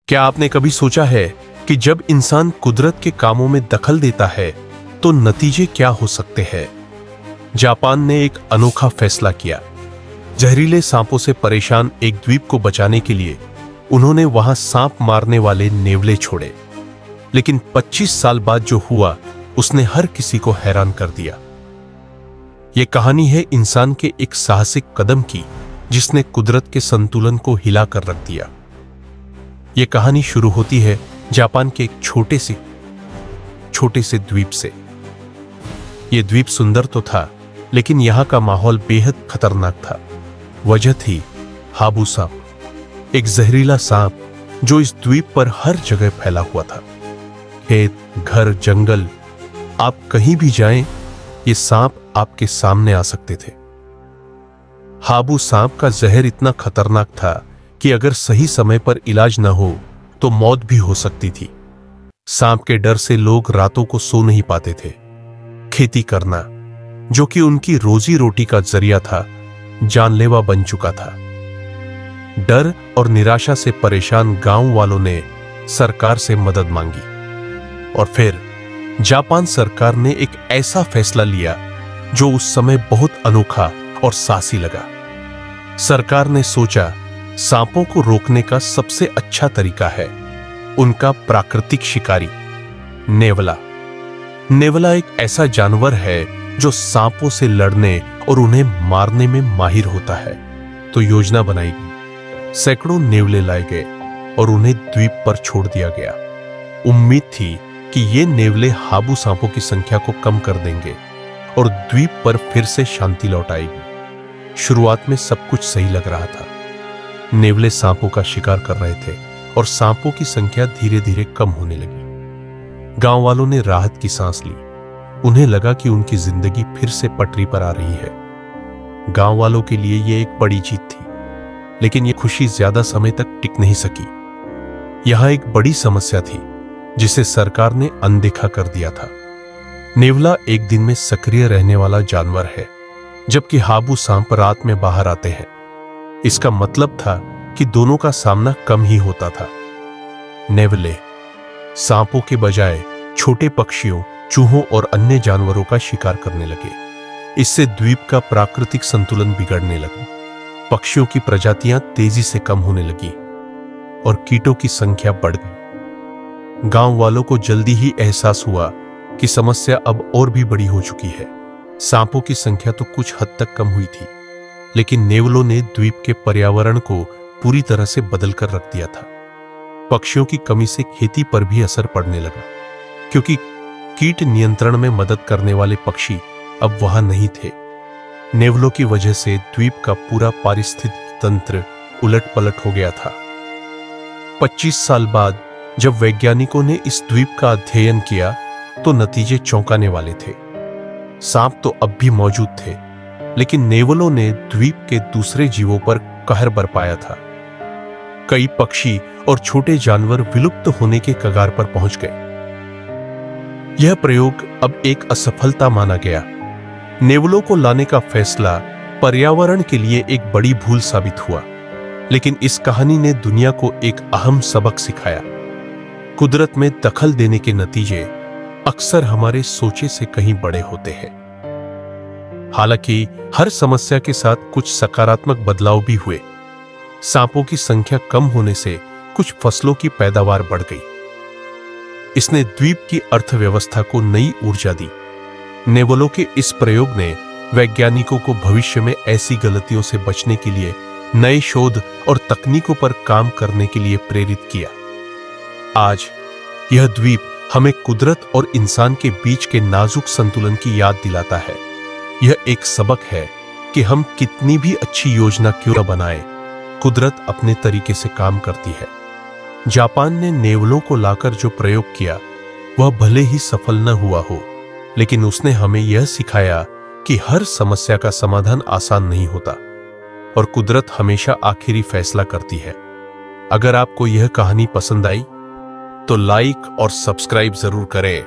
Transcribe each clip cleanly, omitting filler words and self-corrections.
क्या आपने कभी सोचा है कि जब इंसान कुदरत के कामों में दखल देता है तो नतीजे क्या हो सकते हैं? जापान ने एक अनोखा फैसला किया। जहरीले सांपों से परेशान एक द्वीप को बचाने के लिए उन्होंने वहां सांप मारने वाले नेवले छोड़े। लेकिन 25 साल बाद जो हुआ उसने हर किसी को हैरान कर दिया। यह कहानी है इंसान के एक साहसिक कदम की जिसने कुदरत के संतुलन को हिला कर रख दिया। यह कहानी शुरू होती है जापान के एक छोटे से द्वीप से। यह द्वीप सुंदर तो था, लेकिन यहां का माहौल बेहद खतरनाक था। वजह थी हाबू सांप, एक जहरीला सांप जो इस द्वीप पर हर जगह फैला हुआ था। खेत, घर, जंगल, आप कहीं भी जाएं, ये सांप आपके सामने आ सकते थे। हाबू सांप का जहर इतना खतरनाक था कि अगर सही समय पर इलाज न हो तो मौत भी हो सकती थी। सांप के डर से लोग रातों को सो नहीं पाते थे। खेती करना, जो कि उनकी रोजी रोटी का जरिया था, जानलेवा बन चुका था। डर और निराशा से परेशान गांव वालों ने सरकार से मदद मांगी और फिर जापान सरकार ने एक ऐसा फैसला लिया जो उस समय बहुत अनोखा और साहसी लगा। सरकार ने सोचा सांपों को रोकने का सबसे अच्छा तरीका है उनका प्राकृतिक शिकारी नेवला। नेवला एक ऐसा जानवर है जो सांपों से लड़ने और उन्हें मारने में माहिर होता है। तो योजना बनाई गई। सैकड़ों नेवले लाए गए और उन्हें द्वीप पर छोड़ दिया गया। उम्मीद थी कि ये नेवले हाबू सांपों की संख्या को कम कर देंगे और द्वीप पर फिर से शांति लौट आएगी। शुरुआत में सब कुछ सही लग रहा था। नेवले सांपों का शिकार कर रहे थे और सांपों की संख्या धीरे धीरे कम होने लगी। गांव वालों ने राहत की सांस ली। उन्हें लगा कि उनकी जिंदगी फिर से पटरी पर आ रही है। गांव वालों के लिए यह एक बड़ी जीत थी, लेकिन यह खुशी ज्यादा समय तक टिक नहीं सकी। यहां एक बड़ी समस्या थी जिसे सरकार ने अनदेखा कर दिया था। नेवला एक दिन में सक्रिय रहने वाला जानवर है, जबकि हाबू सांप रात में बाहर आते हैं। इसका मतलब था कि दोनों का सामना कम ही होता था। नेवले सांपों के बजाय छोटे पक्षियों, चूहों और अन्य जानवरों का शिकार करने लगे। इससे द्वीप का प्राकृतिक संतुलन बिगड़ने लगा। पक्षियों की प्रजातियां तेजी से कम होने लगी और कीटों की संख्या बढ़ गई। गांव वालों को जल्दी ही एहसास हुआ कि समस्या अब और भी बड़ी हो चुकी है। सांपों की संख्या तो कुछ हद तक कम हुई थी, लेकिन नेवलों ने द्वीप के पर्यावरण को पूरी तरह से बदल कर रख दिया था। पक्षियों की कमी से खेती पर भी असर पड़ने लगा, क्योंकि कीट नियंत्रण में मदद करने वाले पक्षी अब वहां नहीं थे। नेवलों की वजह से द्वीप का पूरा पारिस्थितिक तंत्र उलट-पलट हो गया था। 25 साल बाद जब वैज्ञानिकों ने इस द्वीप का अध्ययन किया तो नतीजे चौंकाने वाले थे। सांप तो अब भी मौजूद थे, लेकिन नेवलों ने द्वीप के दूसरे जीवों पर कहर बरपाया था। कई पक्षी और छोटे जानवर विलुप्त होने के कगार पर पहुंच गए। यह प्रयोग अब एक असफलता माना गया। नेवलों को लाने का फैसला पर्यावरण के लिए एक बड़ी भूल साबित हुआ, लेकिन इस कहानी ने दुनिया को एक अहम सबक सिखाया। कुदरत में दखल देने के नतीजे अक्सर हमारे सोचे से कहीं बड़े होते हैं। हालांकि हर समस्या के साथ कुछ सकारात्मक बदलाव भी हुए। सांपों की संख्या कम होने से कुछ फसलों की पैदावार बढ़ गई। इसने द्वीप की अर्थव्यवस्था को नई ऊर्जा दी। नेवलों के इस प्रयोग ने वैज्ञानिकों को भविष्य में ऐसी गलतियों से बचने के लिए नए शोध और तकनीकों पर काम करने के लिए प्रेरित किया। आज यह द्वीप हमें कुदरत और इंसान के बीच के नाजुक संतुलन की याद दिलाता है। यह एक सबक है कि हम कितनी भी अच्छी योजना क्यों न बनाएं, कुदरत अपने तरीके से काम करती है। जापान ने नेवलों को लाकर जो प्रयोग किया वह भले ही सफल न हुआ हो, लेकिन उसने हमें यह सिखाया कि हर समस्या का समाधान आसान नहीं होता और कुदरत हमेशा आखिरी फैसला करती है। अगर आपको यह कहानी पसंद आई तो लाइक और सब्सक्राइब जरूर करें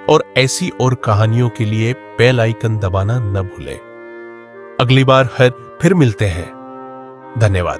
और ऐसी और कहानियों के लिए बेल आइकन दबाना न भूलें। अगली बार फिर मिलते हैं। धन्यवाद।